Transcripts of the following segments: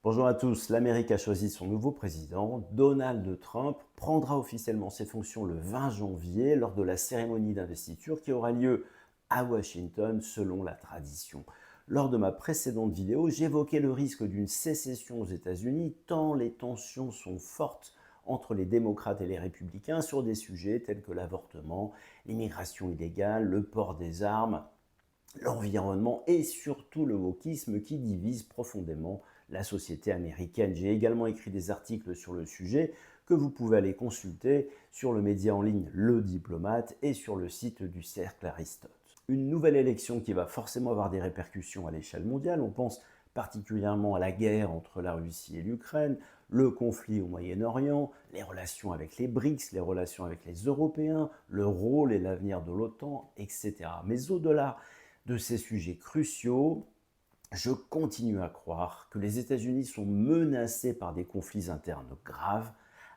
Bonjour à tous, l'Amérique a choisi son nouveau président. Donald Trump prendra officiellement ses fonctions le 20 janvier lors de la cérémonie d'investiture qui aura lieu à Washington selon la tradition. Lors de ma précédente vidéo, j'évoquais le risque d'une sécession aux États-Unis tant les tensions sont fortes entre les démocrates et les républicains sur des sujets tels que l'avortement, l'immigration illégale, le port des armes, l'environnement et surtout le wokisme qui divise profondément la société américaine. J'ai également écrit des articles sur le sujet que vous pouvez aller consulter sur le média en ligne Le Diplomate et sur le site du Cercle Aristote. Une nouvelle élection qui va forcément avoir des répercussions à l'échelle mondiale. On pense particulièrement à la guerre entre la Russie et l'Ukraine, le conflit au Moyen-Orient, les relations avec les BRICS, les relations avec les Européens, le rôle et l'avenir de l'OTAN, etc. Mais au-delà de ces sujets cruciaux, je continue à croire que les États-Unis sont menacés par des conflits internes graves,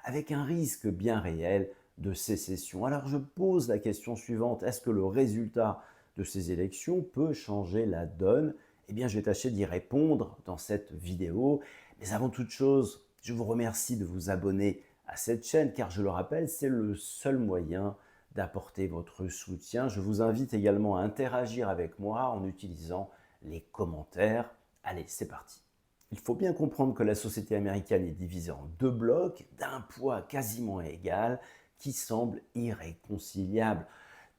avec un risque bien réel de sécession. Alors je pose la question suivante, est-ce que le résultat de ces élections peut changer la donne? Eh bien, je vais tâcher d'y répondre dans cette vidéo. Mais avant toute chose, je vous remercie de vous abonner à cette chaîne, car je le rappelle, c'est le seul moyen d'apporter votre soutien. Je vous invite également à interagir avec moi en utilisant les commentaires. Allez, c'est parti. Il faut bien comprendre que la société américaine est divisée en deux blocs d'un poids quasiment égal qui semblent irréconciliables.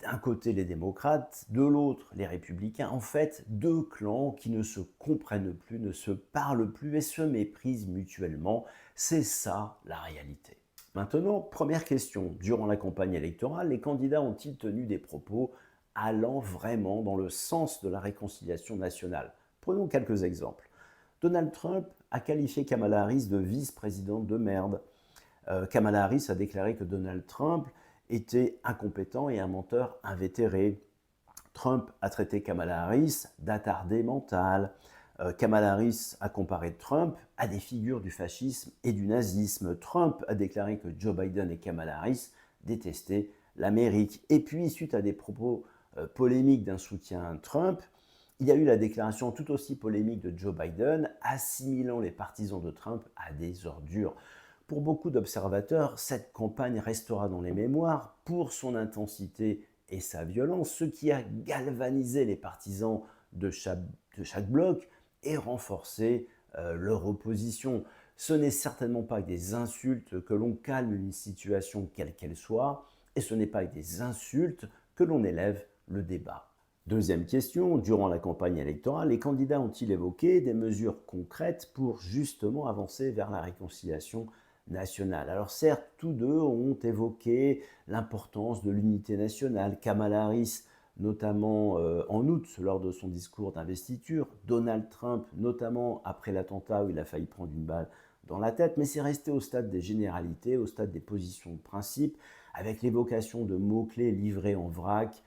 D'un côté les démocrates, de l'autre les républicains. En fait, deux clans qui ne se comprennent plus, ne se parlent plus et se méprisent mutuellement. C'est ça la réalité. Maintenant, première question. Durant la campagne électorale, les candidats ont-ils tenu des propos allant vraiment dans le sens de la réconciliation nationale? Prenons quelques exemples. Donald Trump a qualifié Kamala Harris de vice-présidente de merde. Kamala Harris a déclaré que Donald Trump était incompétent et un menteur invétéré. Trump a traité Kamala Harris d'attardée mentale. Kamala Harris a comparé Trump à des figures du fascisme et du nazisme. Trump a déclaré que Joe Biden et Kamala Harris détestaient l'Amérique. Et puis, suite à des propos polémiques d'un soutien à Trump, il y a eu la déclaration tout aussi polémique de Joe Biden, assimilant les partisans de Trump à des ordures. Pour beaucoup d'observateurs, cette campagne restera dans les mémoires pour son intensité et sa violence, ce qui a galvanisé les partisans de chaque bloc et renforcé leur opposition. Ce n'est certainement pas avec des insultes que l'on calme une situation quelle qu'elle soit, et ce n'est pas avec des insultes que l'on élève le débat. Deuxième question, durant la campagne électorale, les candidats ont-ils évoqué des mesures concrètes pour justement avancer vers la réconciliation nationale? Alors certes, tous deux ont évoqué l'importance de l'unité nationale. Kamala Harris, notamment en août, lors de son discours d'investiture. Donald Trump, notamment après l'attentat où il a failli prendre une balle dans la tête. Mais c'est resté au stade des généralités, au stade des positions de principe, avec l'évocation de mots-clés livrés en vrac,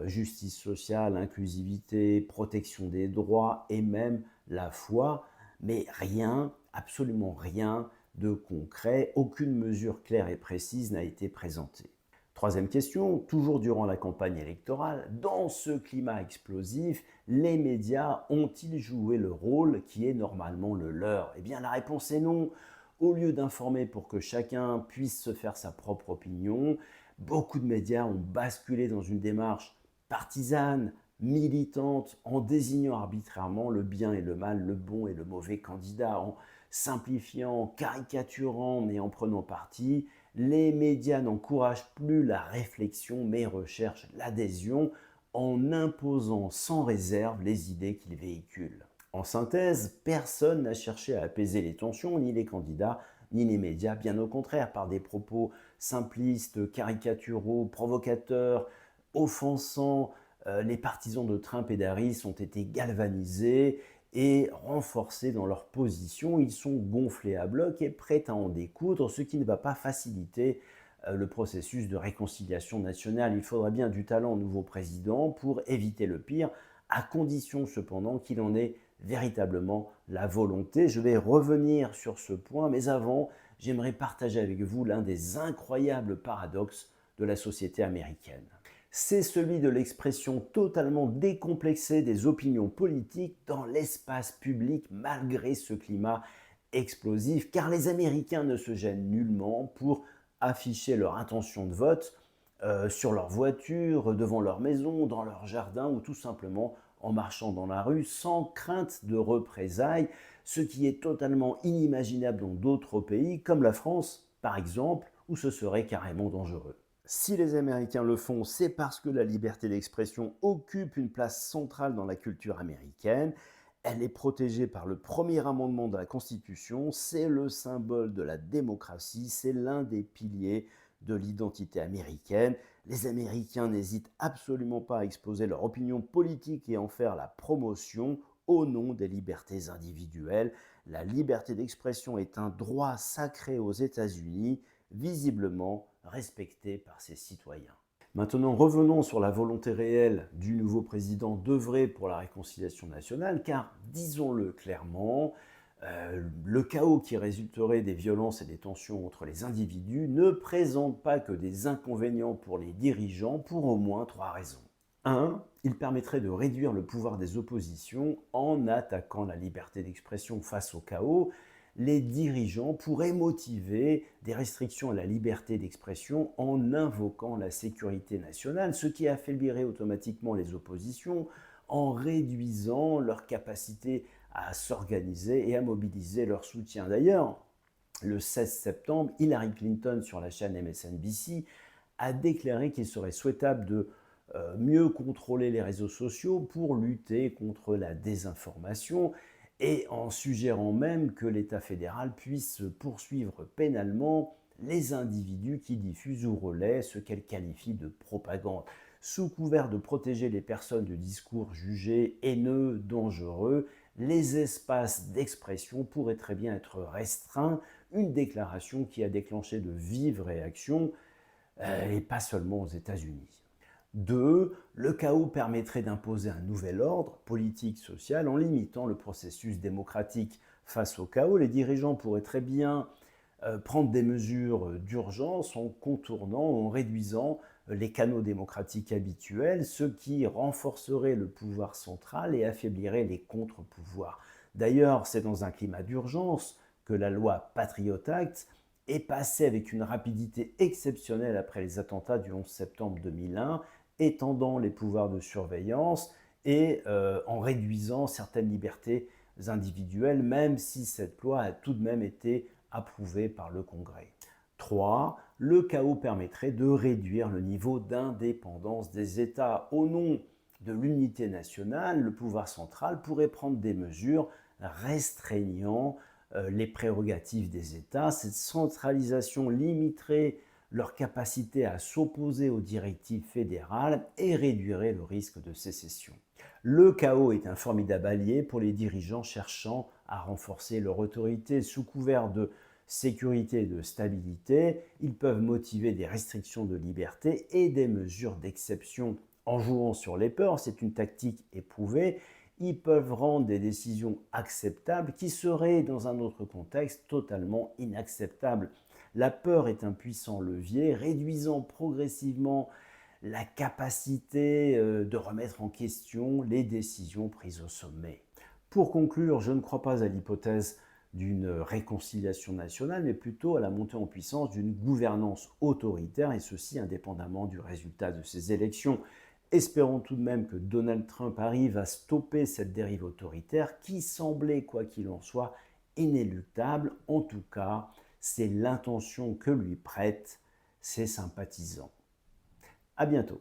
justice sociale, inclusivité, protection des droits et même la foi, mais rien, absolument rien de concret, aucune mesure claire et précise n'a été présentée. Troisième question, toujours durant la campagne électorale, dans ce climat explosif, les médias ont-ils joué le rôle qui est normalement le leur? Eh bien la réponse est non. Au lieu d'informer pour que chacun puisse se faire sa propre opinion, beaucoup de médias ont basculé dans une démarche partisane, militante, en désignant arbitrairement le bien et le mal, le bon et le mauvais candidat, en simplifiant, caricaturant et en prenant parti. Les médias n'encouragent plus la réflexion mais recherchent l'adhésion en imposant sans réserve les idées qu'ils véhiculent. En synthèse, personne n'a cherché à apaiser les tensions, ni les candidats, ni les médias, bien au contraire, par des propos simplistes, caricaturaux, provocateurs, offensants. Les partisans de Trump et d'Harris ont été galvanisés et renforcés dans leur position. Ils sont gonflés à bloc et prêts à en découdre, ce qui ne va pas faciliter le processus de réconciliation nationale. Il faudra bien du talent au nouveau président pour éviter le pire, à condition cependant qu'il en ait véritablement la volonté. Je vais revenir sur ce point, mais avant, j'aimerais partager avec vous l'un des incroyables paradoxes de la société américaine. C'est celui de l'expression totalement décomplexée des opinions politiques dans l'espace public malgré ce climat explosif, car les Américains ne se gênent nullement pour afficher leur intention de vote sur leur voiture, devant leur maison, dans leur jardin ou tout simplement en marchant dans la rue sans crainte de représailles, ce qui est totalement inimaginable dans d'autres pays comme la France par exemple, où ce serait carrément dangereux. Si les Américains le font, c'est parce que la liberté d'expression occupe une place centrale dans la culture américaine. Elle est protégée par le premier amendement de la Constitution, c'est le symbole de la démocratie, c'est l'un des piliers de l'identité américaine. Les Américains n'hésitent absolument pas à exposer leur opinion politique et en faire la promotion au nom des libertés individuelles. La liberté d'expression est un droit sacré aux États-Unis, visiblement respecté par ses citoyens. Maintenant, revenons sur la volonté réelle du nouveau président d'œuvrer pour la réconciliation nationale, car, disons-le clairement, le chaos qui résulterait des violences et des tensions entre les individus ne présente pas que des inconvénients pour les dirigeants pour au moins 3 raisons. 1. Il permettrait de réduire le pouvoir des oppositions en attaquant la liberté d'expression face au chaos. Les dirigeants pourraient motiver des restrictions à la liberté d'expression en invoquant la sécurité nationale, ce qui affaiblirait automatiquement les oppositions en réduisant leur capacité à s'organiser et à mobiliser leur soutien. D'ailleurs, le 16 septembre, Hillary Clinton, sur la chaîne MSNBC, a déclaré qu'il serait souhaitable de mieux contrôler les réseaux sociaux pour lutter contre la désinformation et en suggérant même que l'État fédéral puisse poursuivre pénalement les individus qui diffusent ou relaient ce qu'elle qualifie de propagande. Sous couvert de protéger les personnes de discours jugés haineux, dangereux, les espaces d'expression pourraient très bien être restreints, une déclaration qui a déclenché de vives réactions, et pas seulement aux États-Unis. 2. Le chaos permettrait d'imposer un nouvel ordre politique, social, en limitant le processus démocratique. Face au chaos, les dirigeants pourraient très bien prendre des mesures d'urgence en contournant, en réduisant les canaux démocratiques habituels, ce qui renforcerait le pouvoir central et affaiblirait les contre-pouvoirs. D'ailleurs, c'est dans un climat d'urgence que la loi Patriot Act est passée avec une rapidité exceptionnelle après les attentats du 11 septembre 2001, étendant les pouvoirs de surveillance et en réduisant certaines libertés individuelles, même si cette loi a tout de même été approuvée par le Congrès. 3. Le chaos permettrait de réduire le niveau d'indépendance des États. Au nom de l'unité nationale, le pouvoir central pourrait prendre des mesures restreignant les prérogatives des États. Cette centralisation limiterait leur capacité à s'opposer aux directives fédérales et réduirait le risque de sécession. Le chaos est un formidable allié pour les dirigeants cherchant à renforcer leur autorité. Sous couvert de sécurité et de stabilité, ils peuvent motiver des restrictions de liberté et des mesures d'exception. En jouant sur les peurs, c'est une tactique éprouvée, ils peuvent rendre des décisions acceptables qui seraient, dans un autre contexte, totalement inacceptables. La peur est un puissant levier, réduisant progressivement la capacité de remettre en question les décisions prises au sommet. Pour conclure, je ne crois pas à l'hypothèse d'une réconciliation nationale, mais plutôt à la montée en puissance d'une gouvernance autoritaire, et ceci indépendamment du résultat de ces élections. Espérons tout de même que Donald Trump arrive à stopper cette dérive autoritaire qui semblait, quoi qu'il en soit, inéluctable. En tout cas, c'est l'intention que lui prêtent ses sympathisants. À bientôt.